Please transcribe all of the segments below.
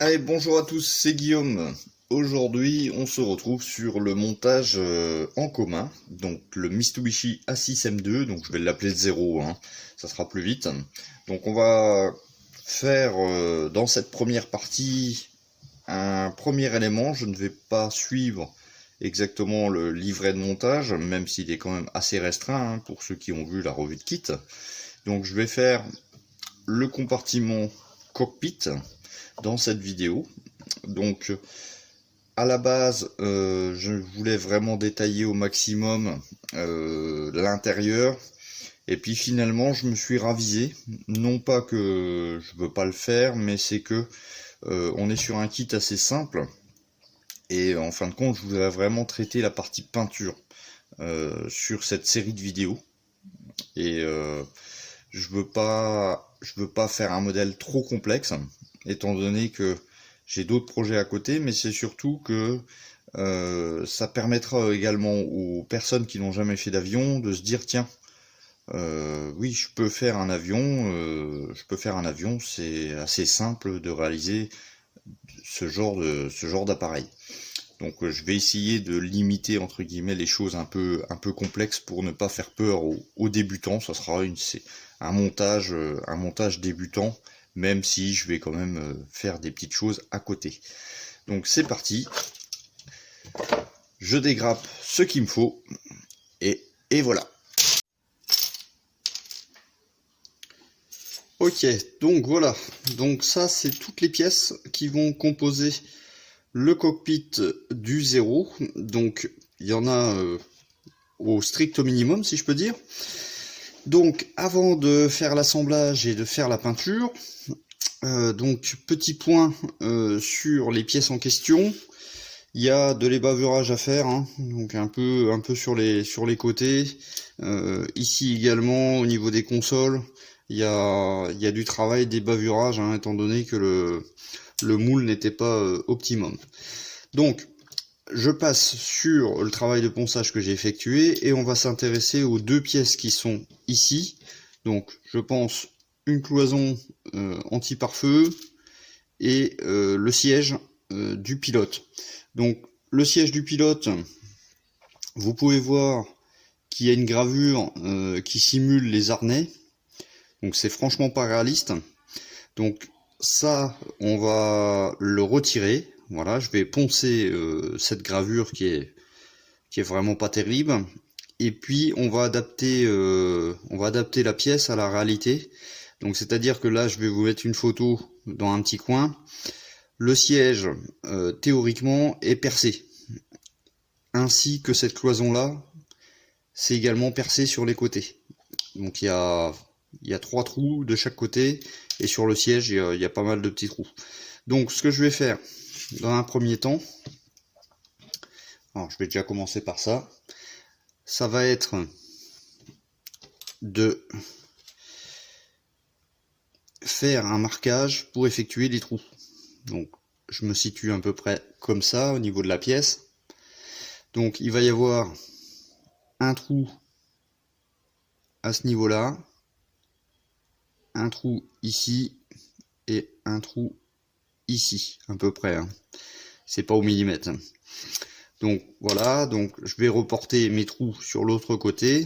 Allez, bonjour à tous, c'est Guillaume. Aujourd'hui, on se retrouve sur le montage en commun, donc le Mitsubishi A6M2, donc je vais l'appeler 0, ça sera plus vite. Donc on va faire dans cette première partie un premier élément. Je ne vais pas suivre exactement le livret de montage, même s'il est quand même assez restreint pour ceux qui ont vu la revue de kit. Donc je vais faire le compartiment cockpit dans cette vidéo. Donc à la base je voulais vraiment détailler au maximum l'intérieur, et puis finalement je me suis ravisé, non pas que je veux pas le faire, mais c'est que on est sur un kit assez simple, et en fin de compte je voudrais vraiment traiter la partie peinture sur cette série de vidéos, et je veux pas faire un modèle trop complexe, étant donné que j'ai d'autres projets à côté, mais c'est surtout que ça permettra également aux personnes qui n'ont jamais fait d'avion de se dire tiens, oui, je peux faire un avion, c'est assez simple de réaliser ce genre d'appareil. Donc je vais essayer de limiter entre guillemets les choses un peu complexes pour ne pas faire peur aux débutants. Ça sera un montage débutant, même si je vais quand même faire des petites choses à côté. Donc c'est parti, je dégrappe ce qu'il me faut, et voilà. Ok, donc voilà, donc ça c'est toutes les pièces qui vont composer le cockpit du 0. Donc il y en a au strict minimum, si je peux dire. Donc avant de faire l'assemblage et de faire la peinture, donc petit point sur les pièces en question, il y a de l'ébavurage à faire, donc un peu sur les côtés, ici également au niveau des consoles, il y a du travail d'ébavurage, étant donné que le moule n'était pas optimum. Donc je passe sur le travail de ponçage que j'ai effectué, et on va s'intéresser aux deux pièces qui sont ici. Donc je pense une cloison anti-pare-feu et le siège du pilote. Donc le siège du pilote, vous pouvez voir qu'il y a une gravure qui simule les harnais, donc c'est franchement pas réaliste. Donc ça, on va le retirer. Voilà, je vais poncer cette gravure qui est vraiment pas terrible, et puis on va adapter la pièce à la réalité. Donc c'est à dire que là je vais vous mettre une photo dans un petit coin. Le siège théoriquement est percé, ainsi que cette cloison là, c'est également percé sur les côtés. Donc il y a 3 trous de chaque côté, et sur le siège il y a pas mal de petits trous. Donc ce que je vais faire dans un premier temps, alors je vais déjà commencer par ça, ça va être de faire un marquage pour effectuer les trous. Donc je me situe à peu près comme ça au niveau de la pièce. Donc il va y avoir un trou à ce niveau là, un trou ici et un trou ici à peu près, c'est pas au millimètre. Donc voilà, donc je vais reporter mes trous sur l'autre côté.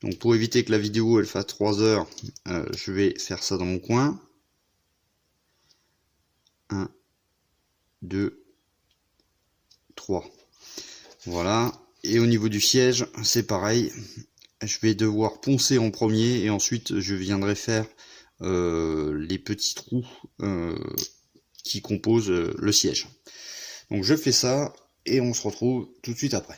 Donc pour éviter que la vidéo elle fasse 3 heures, je vais faire ça dans mon coin. 1, 2, 3. Voilà. Et au niveau du siège, c'est pareil. Je vais devoir poncer en premier, et ensuite je viendrai faire les petits trous qui composent le siège. Donc je fais ça, et on se retrouve tout de suite après.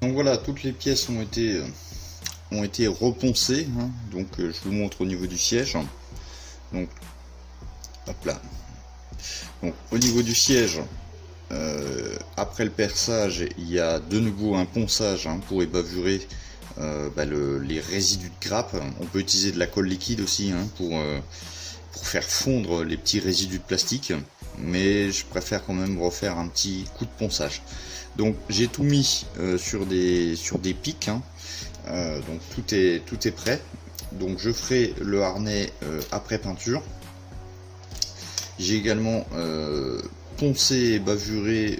Donc voilà, toutes les pièces ont été reponcées, hein. Donc je vous montre au niveau du siège. Donc hop là. Donc au niveau du siège, après le perçage, il y a de nouveau un ponçage, hein, pour ébavurer les résidus de grappe. On peut utiliser de la colle liquide aussi, hein, pour faire fondre les petits résidus de plastique, mais je préfère quand même refaire un petit coup de ponçage. Donc j'ai tout mis sur des pics, hein. Donc tout est prêt. Donc je ferai le harnais après peinture. J'ai également poncé et bavuré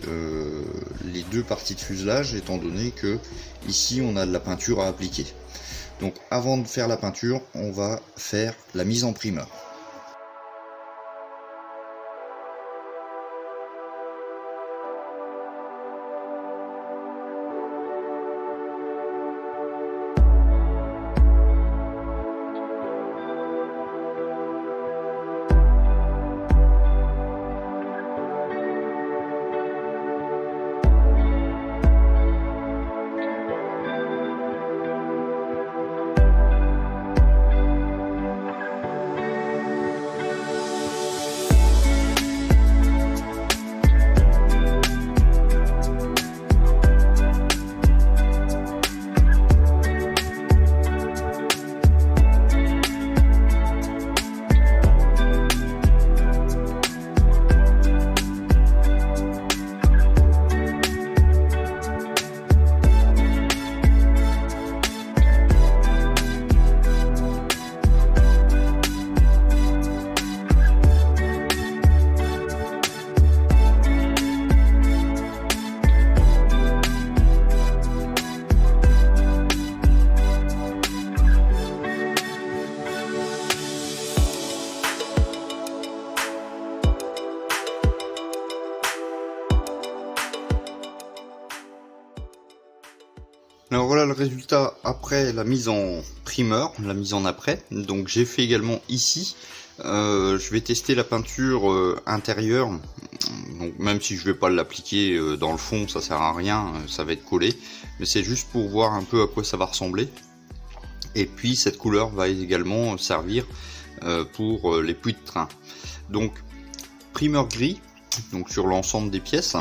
les deux parties de fuselage, étant donné que ici on a de la peinture à appliquer. Donc avant de faire la peinture, on va faire la mise en primeur. Alors voilà le résultat après la mise en primeur, la mise en après. Donc j'ai fait également ici, je vais tester la peinture intérieure. Donc même si je vais pas l'appliquer dans le fond, ça sert à rien, ça va être collé. Mais c'est juste pour voir un peu à quoi ça va ressembler. Et puis cette couleur va également servir pour les puits de train. Donc primeur gris, donc sur l'ensemble des pièces.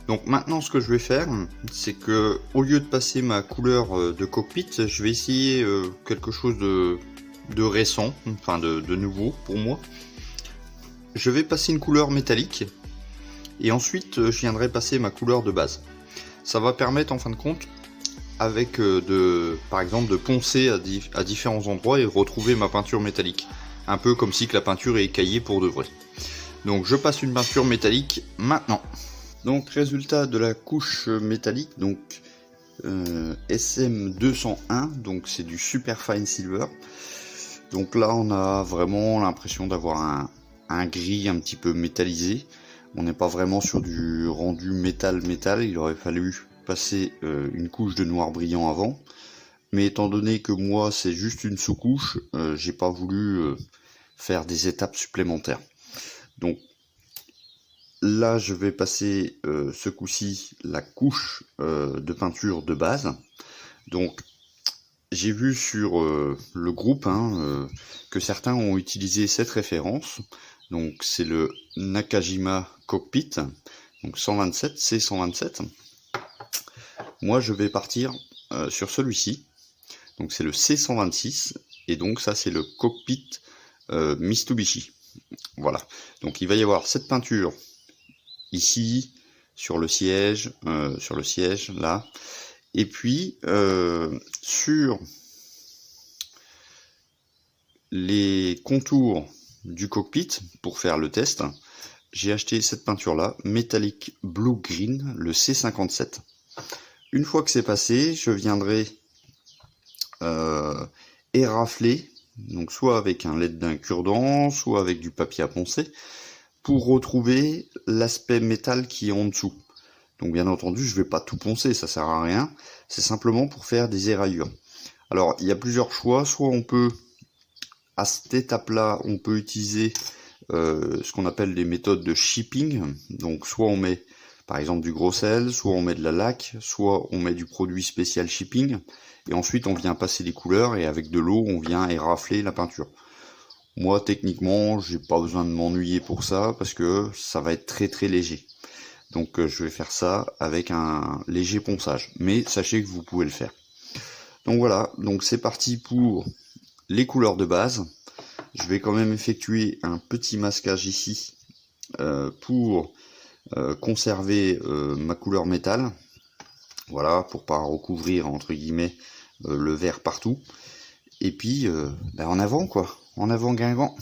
Donc maintenant ce que je vais faire, c'est que au lieu de passer ma couleur de cockpit, je vais essayer quelque chose de récent, enfin de nouveau pour moi. Je vais passer une couleur métallique et ensuite je viendrai passer ma couleur de base. Ça va permettre en fin de compte avec par exemple de poncer à différents endroits et retrouver ma peinture métallique. Un peu comme si que la peinture est écaillée pour de vrai. Donc je passe une peinture métallique maintenant. Donc résultat de la couche métallique, donc SM201, donc c'est du super fine silver. Donc là on a vraiment l'impression d'avoir un gris un petit peu métallisé. On n'est pas vraiment sur du rendu métal, il aurait fallu passer une couche de noir brillant avant. Mais étant donné que moi c'est juste une sous-couche, j'ai pas voulu faire des étapes supplémentaires. Donc là, je vais passer ce coup-ci la couche de peinture de base. Donc, j'ai vu sur le groupe que certains ont utilisé cette référence. Donc, c'est le Nakajima Cockpit, donc 127, C127. Moi, je vais partir sur celui-ci. Donc, c'est le C126. Et donc, ça, c'est le cockpit Mitsubishi. Voilà. Donc, il va y avoir cette peinture ici, sur le siège, là, et puis sur les contours du cockpit, pour faire le test, j'ai acheté cette peinture-là, Metallic Blue Green, le C57. Une fois que c'est passé, je viendrai érafler, donc soit avec un LED d'un cure-dent, soit avec du papier à poncer, pour retrouver l'aspect métal qui est en dessous. Donc bien entendu, je vais pas tout poncer, ça sert à rien. C'est simplement pour faire des éraillures. Alors, il y a plusieurs choix. Soit on peut, à cette étape-là, on peut utiliser ce qu'on appelle les méthodes de shipping. Donc soit on met par exemple du gros sel, soit on met de la laque, soit on met du produit spécial shipping, et ensuite on vient passer les couleurs, et avec de l'eau on vient érafler la peinture. Moi techniquement j'ai pas besoin de m'ennuyer pour ça, parce que ça va être très très léger. Donc je vais faire ça avec un léger ponçage, mais sachez que vous pouvez le faire. Donc voilà, donc c'est parti pour les couleurs de base. Je vais quand même effectuer un petit masquage ici pour conserver ma couleur métal. Voilà, pour pas recouvrir entre guillemets le vert partout. Et puis en avant quoi, en avant Guingamp.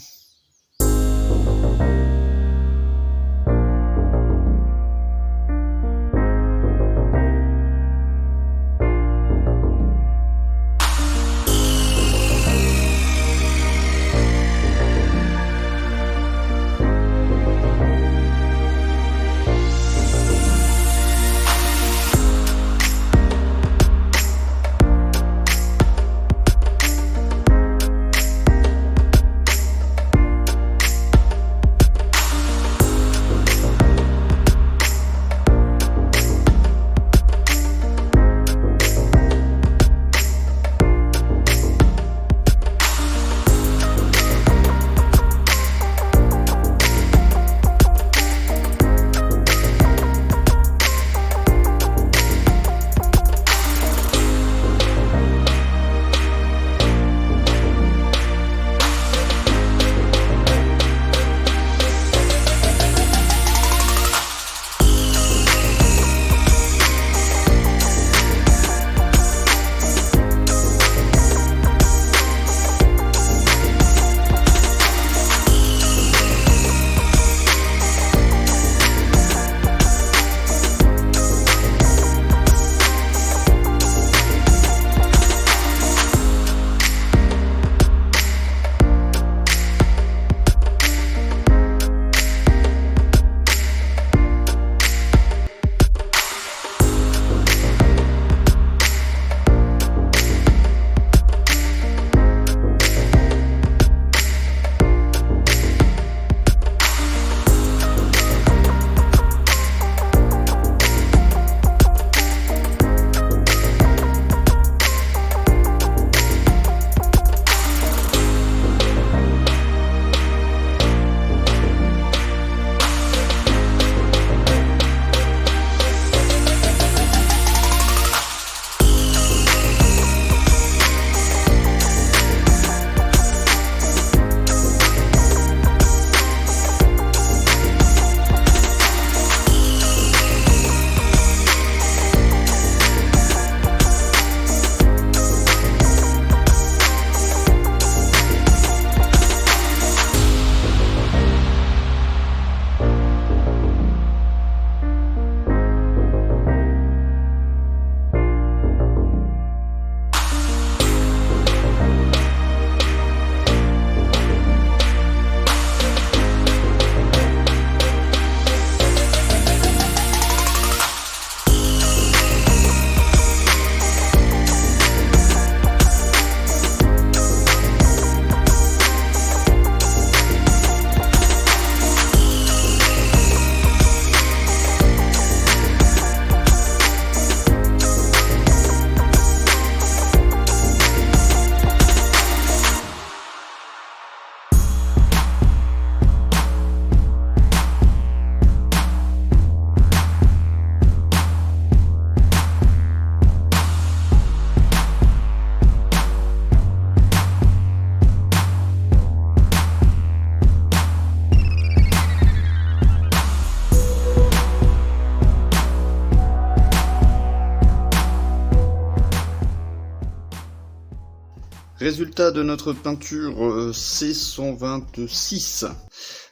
Résultat de notre peinture C126.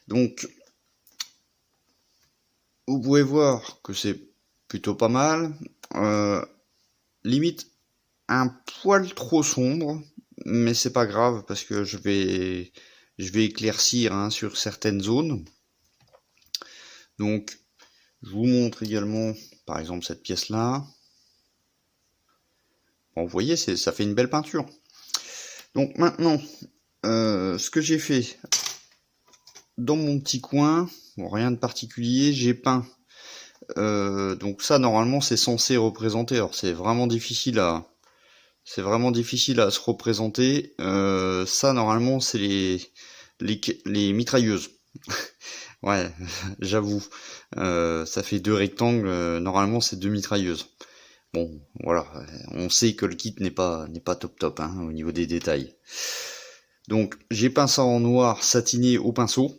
Donc, vous pouvez voir que c'est plutôt pas mal. Limite un poil trop sombre, mais c'est pas grave parce que je vais éclaircir sur certaines zones. Donc, je vous montre également, par exemple, cette pièce-là. Bon, vous voyez, ça fait une belle peinture. Donc maintenant, ce que j'ai fait dans mon petit coin, bon, rien de particulier, j'ai peint Donc ça normalement c'est censé représenter, alors c'est vraiment difficile à se représenter. Ça normalement c'est les mitrailleuses. Ouais, j'avoue. Ça fait deux rectangles, normalement c'est deux mitrailleuses. Bon, voilà, on sait que le kit n'est pas top hein, au niveau des détails. Donc j'ai peint ça en noir satiné au pinceau.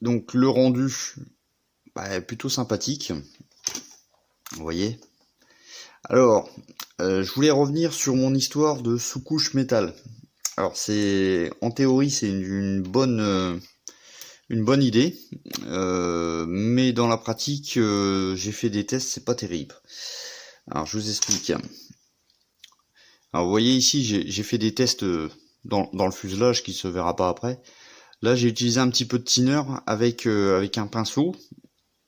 Donc le rendu plutôt sympathique. Vous voyez. Alors, je voulais revenir sur mon histoire de sous-couche métal. Alors en théorie c'est une bonne idée, mais dans la pratique j'ai fait des tests, c'est pas terrible. Alors je vous explique. Alors vous voyez ici j'ai fait des tests dans le fuselage qui se verra pas après. Là j'ai utilisé un petit peu de thinner avec un pinceau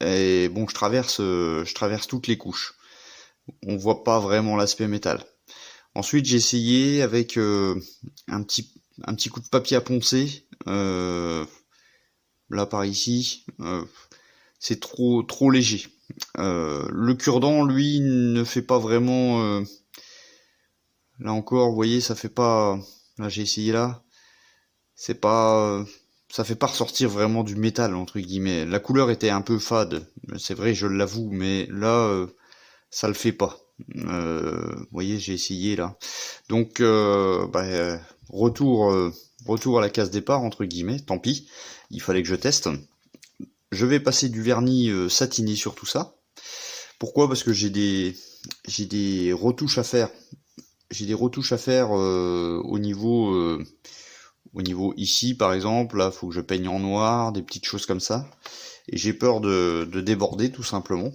et bon je traverse toutes les couches. On voit pas vraiment l'aspect métal. Ensuite j'ai essayé avec un petit coup de papier à poncer. Là par ici, c'est trop léger. Le cure-dent, lui, ne fait pas vraiment. Là encore, vous voyez, ça fait pas. Là, j'ai essayé là. C'est pas. Ça fait pas ressortir vraiment du métal entre guillemets. La couleur était un peu fade, c'est vrai, je l'avoue, mais là, ça le fait pas. Vous voyez, j'ai essayé là. Donc, retour à la case départ entre guillemets. Tant pis, il fallait que je teste. Je vais passer du vernis satiné sur tout ça. Pourquoi? Parce que j'ai des retouches à faire. J'ai des retouches à faire au niveau ici par exemple. Là, faut que je peigne en noir, des petites choses comme ça. Et j'ai peur de déborder tout simplement.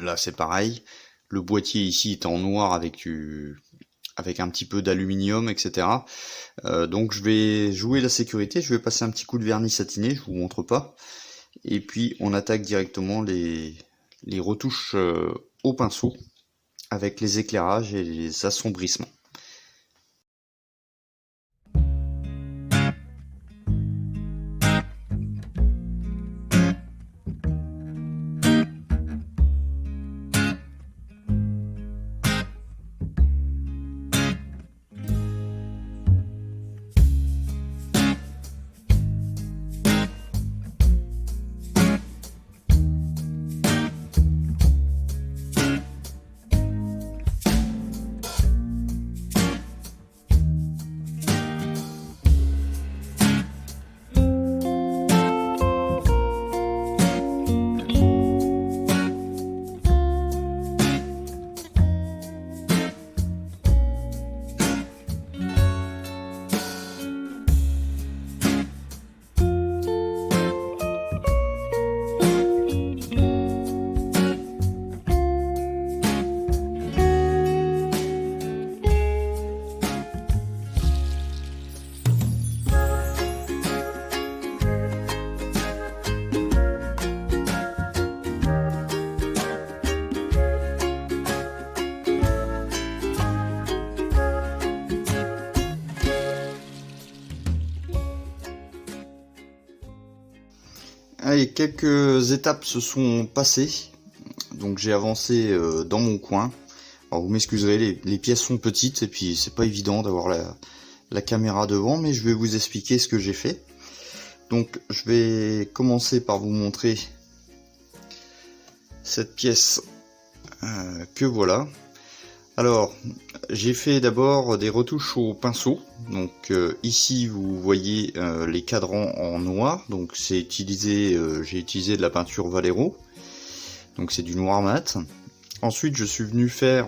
Là, c'est pareil. Le boîtier ici est en noir avec un petit peu d'aluminium, etc. Donc je vais jouer la sécurité, je vais passer un petit coup de vernis satiné, je vous montre pas. Et puis on attaque directement les retouches au pinceau avec les éclairages et les assombrissements. Allez, quelques étapes se sont passées, donc j'ai avancé dans mon coin. Alors vous m'excuserez, les pièces sont petites et puis c'est pas évident d'avoir la caméra devant, mais je vais vous expliquer ce que j'ai fait. Donc je vais commencer par vous montrer cette pièce que voilà. Alors j'ai fait d'abord des retouches au pinceau. Donc ici vous voyez les cadrans en noir, donc j'ai utilisé de la peinture Valero, donc c'est du noir mat. Ensuite je suis venu faire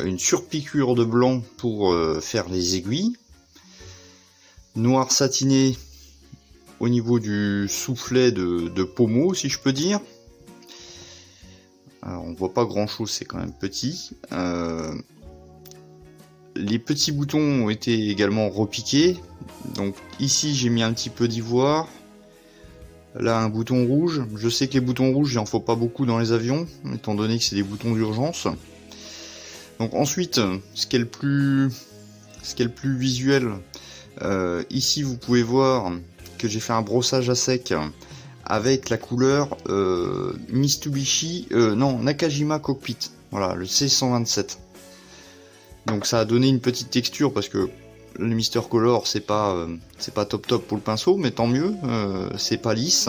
une surpiqûre de blanc pour faire les aiguilles, noir satiné au niveau du soufflet de pommeau, si je peux dire. Alors, on voit pas grand chose, c'est quand même petit. Les petits boutons ont été également repiqués. Donc ici j'ai mis un petit peu d'ivoire. Là un bouton rouge. Je sais que les boutons rouges il en faut pas beaucoup dans les avions, étant donné que c'est des boutons d'urgence. Donc ensuite, ce qui est le plus visuel, ici vous pouvez voir que j'ai fait un brossage à sec avec la couleur Mitsubishi, non, Nakajima Cockpit, voilà, le C127. Donc ça a donné une petite texture parce que le Mister Color c'est pas top pour le pinceau, mais tant mieux, c'est pas lisse.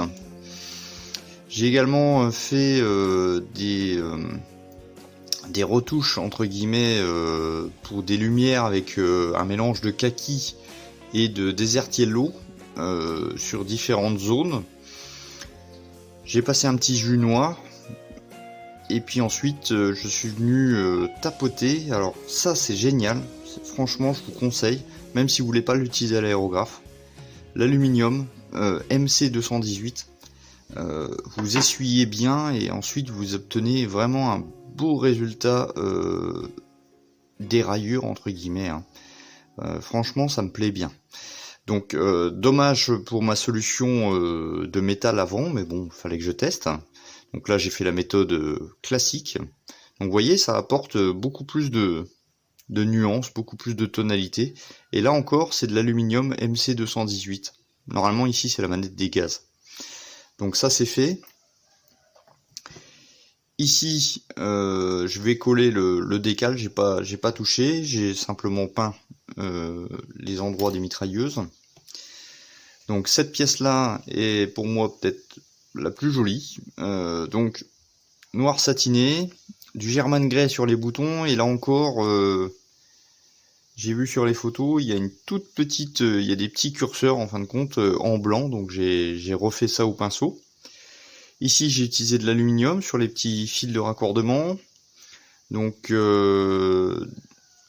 J'ai également fait des retouches entre guillemets pour des lumières avec un mélange de kaki et de Desert Yellow sur différentes zones. J'ai passé un petit jus noir et puis ensuite je suis venu tapoter. Alors ça c'est génial, franchement je vous conseille, même si vous voulez pas l'utiliser à l'aérographe, l'aluminium MC218. Vous essuyez bien et ensuite vous obtenez vraiment un beau résultat déraillure entre guillemets, hein. Franchement ça me plaît bien. Donc dommage pour ma solution de métal avant, mais bon, fallait que je teste. Donc là j'ai fait la méthode classique. Donc vous voyez, ça apporte beaucoup plus de nuances, beaucoup plus de tonalité. Et là encore, c'est de l'aluminium MC218. Normalement ici c'est la manette des gaz. Donc ça c'est fait. Ici je vais coller le décal, j'ai pas touché, j'ai simplement peint les endroits des mitrailleuses. Donc cette pièce là est pour moi peut-être la plus jolie. Donc noir satiné, du German Grey sur les boutons, et là encore j'ai vu sur les photos, il y a une toute petite, il y a des petits curseurs en fin de compte en blanc, donc j'ai refait ça au pinceau. Ici j'ai utilisé de l'aluminium sur les petits fils de raccordement, donc de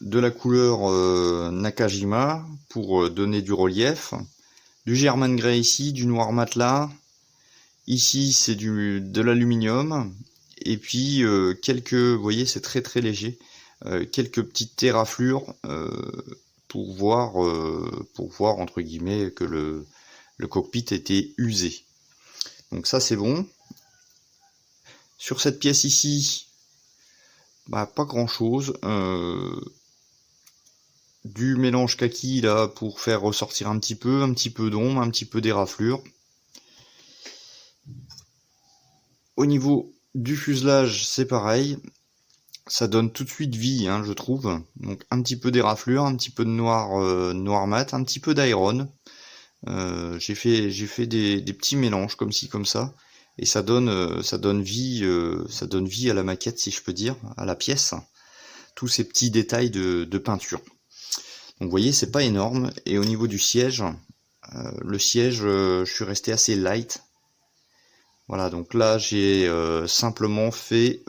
la couleur Nakajima pour donner du relief, du German Grey ici, du noir matelas, ici c'est de l'aluminium, et puis quelques, vous voyez c'est très très léger, quelques petites terraflures pour voir entre guillemets que le cockpit était usé. Donc ça c'est bon. Sur cette pièce ici, pas grand chose. Du mélange kaki là pour faire ressortir un petit peu d'ombre, un petit peu d'éraflure. Au niveau du fuselage, c'est pareil. Ça donne tout de suite vie, hein, je trouve. Donc un petit peu d'éraflure, un petit peu de noir mat, un petit peu d'iron. J'ai fait des petits mélanges comme ci comme ça, et ça donne vie à la maquette, si je peux dire, à la pièce. Tous ces petits détails de peinture. Donc vous voyez, c'est pas énorme. Et au niveau du siège, le siège, je suis resté assez light. Voilà, donc là j'ai simplement fait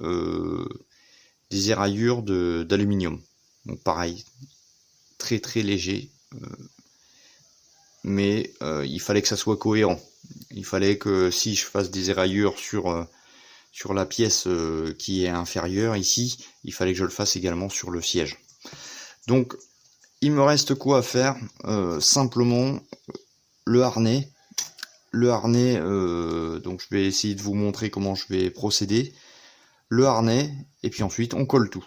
des éraillures d'aluminium. Donc pareil, très très léger. Mais il fallait que ça soit cohérent. Il fallait que si je fasse des éraillures sur la pièce qui est inférieure ici, il fallait que je le fasse également sur le siège. Donc il me reste quoi à faire? Simplement le harnais. Donc je vais essayer de vous montrer comment je vais procéder. Le harnais, et puis ensuite on colle tout.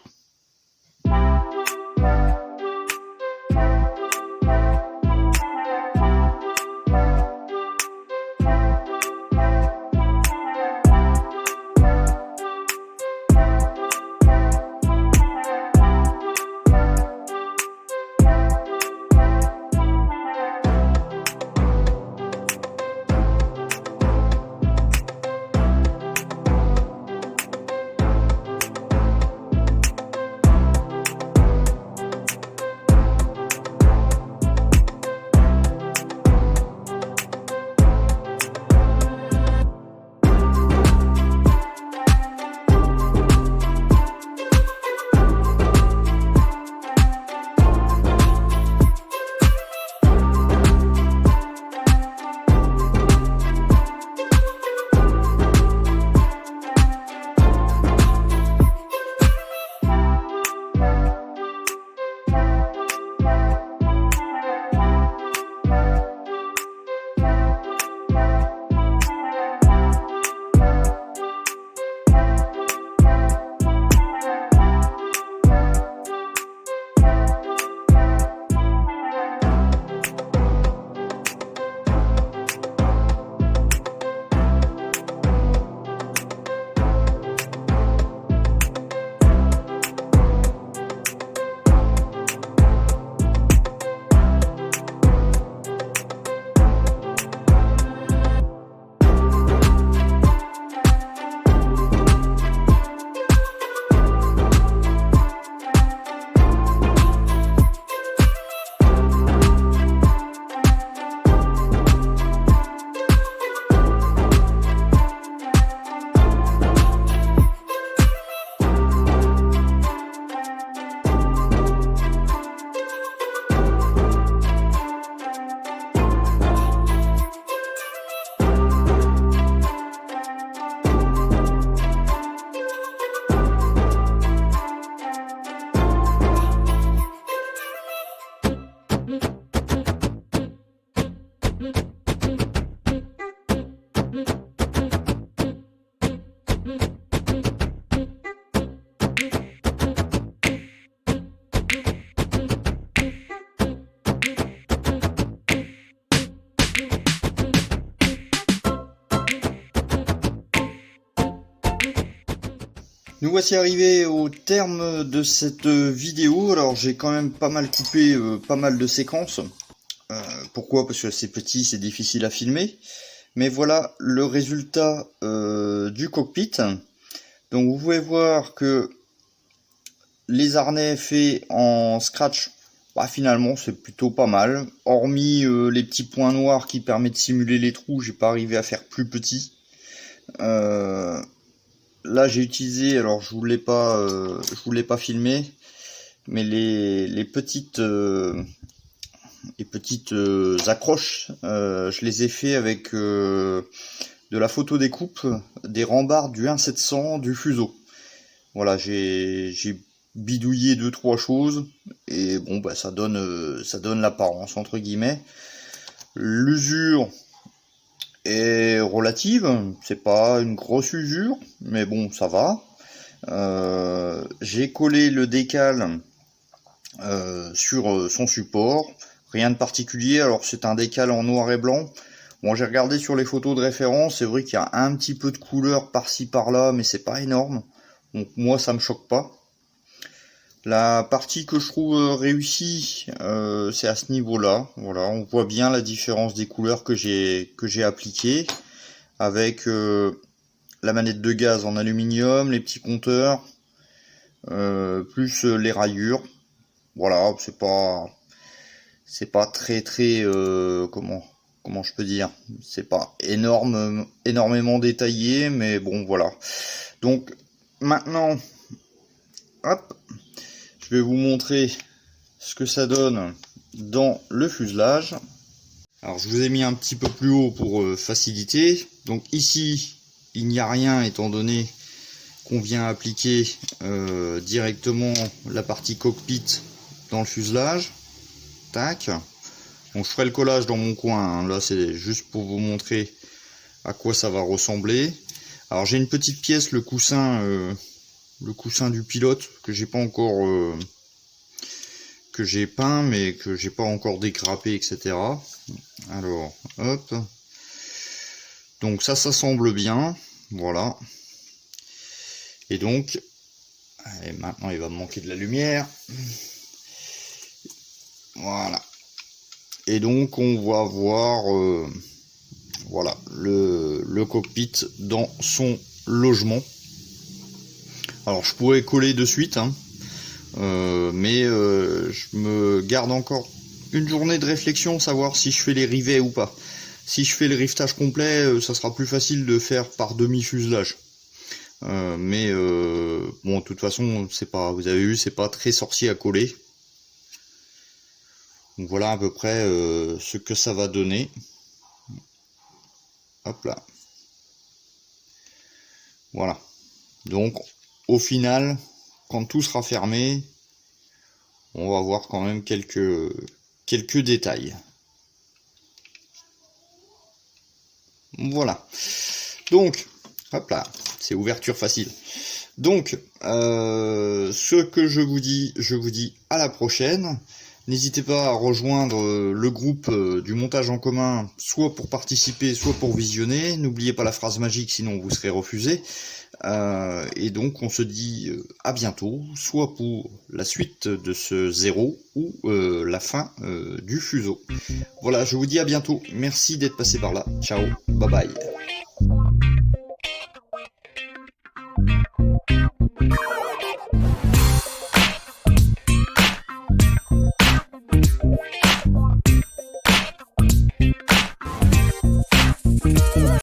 Nous voici arrivés au terme de cette vidéo. Alors j'ai quand même pas mal coupé pas mal de séquences. Pourquoi? Parce que c'est petit, c'est difficile à filmer. Mais voilà le résultat du cockpit. Donc vous pouvez voir que les harnais faits en scratch, bah, finalement c'est plutôt pas mal. Hormis les petits points noirs qui permettent de simuler les trous, j'ai pas arrivé à faire plus petit. Là j'ai utilisé, alors je vous l'ai pas filmé, mais les petites accroches, je les ai fait avec de la photo découpe des rembarres du 1.700 du Fuso. Voilà, j'ai bidouillé 2-3 choses et bon bah ça donne l'apparence entre guillemets. L'usure est relative, c'est pas une grosse usure, mais bon ça va. J'ai collé le décal sur son support, rien de particulier. Alors c'est un décal en noir et blanc. Bon, j'ai regardé sur les photos de référence, c'est vrai qu'il y a un petit peu de couleur par-ci par-là, mais c'est pas énorme. Donc moi ça me choque pas. La partie que je trouve réussie, c'est à ce niveau-là. Voilà, on voit bien la différence des couleurs que j'ai appliquées avec la manette de gaz en aluminium, les petits compteurs, plus les rayures. Voilà, c'est pas très comment je peux dire, c'est pas énormément détaillé, mais bon voilà. Donc maintenant, hop, je vais vous montrer ce que ça donne dans le fuselage. Alors je vous ai mis un petit peu plus haut pour faciliter. Donc ici il n'y a rien étant donné qu'on vient appliquer directement la partie cockpit dans le fuselage. Tac. Donc je ferai le collage dans mon coin, hein. Là c'est juste pour vous montrer à quoi ça va ressembler. Alors j'ai une petite pièce, le coussin du pilote que j'ai pas encore que j'ai peint mais que j'ai pas encore décrapé, etc. Alors hop, donc ça s'assemble bien, voilà. Et donc allez, maintenant il va me manquer de la lumière, voilà. Et donc on va voir voilà le cockpit dans son logement. Alors je pourrais coller de suite, hein, mais je me garde encore une journée de réflexion, savoir si je fais les rivets ou pas. Si je fais le rivetage complet, ça sera plus facile de faire par demi-fuselage. Mais bon, de toute façon, c'est pas, vous avez vu, c'est pas très sorcier à coller. Donc voilà à peu près ce que ça va donner. Hop là. Voilà. Donc au final, quand tout sera fermé, on va voir quand même quelques détails. Voilà. Donc, hop là, c'est ouverture facile. Donc, ce que je vous dis à la prochaine. N'hésitez pas à rejoindre le groupe du montage en commun, soit pour participer, soit pour visionner. N'oubliez pas la phrase magique, sinon vous serez refusé. Et donc on se dit à bientôt, soit pour la suite de ce 0 ou la fin du fuseau. Voilà, je vous dis à bientôt. Merci d'être passé par là. Ciao, bye bye.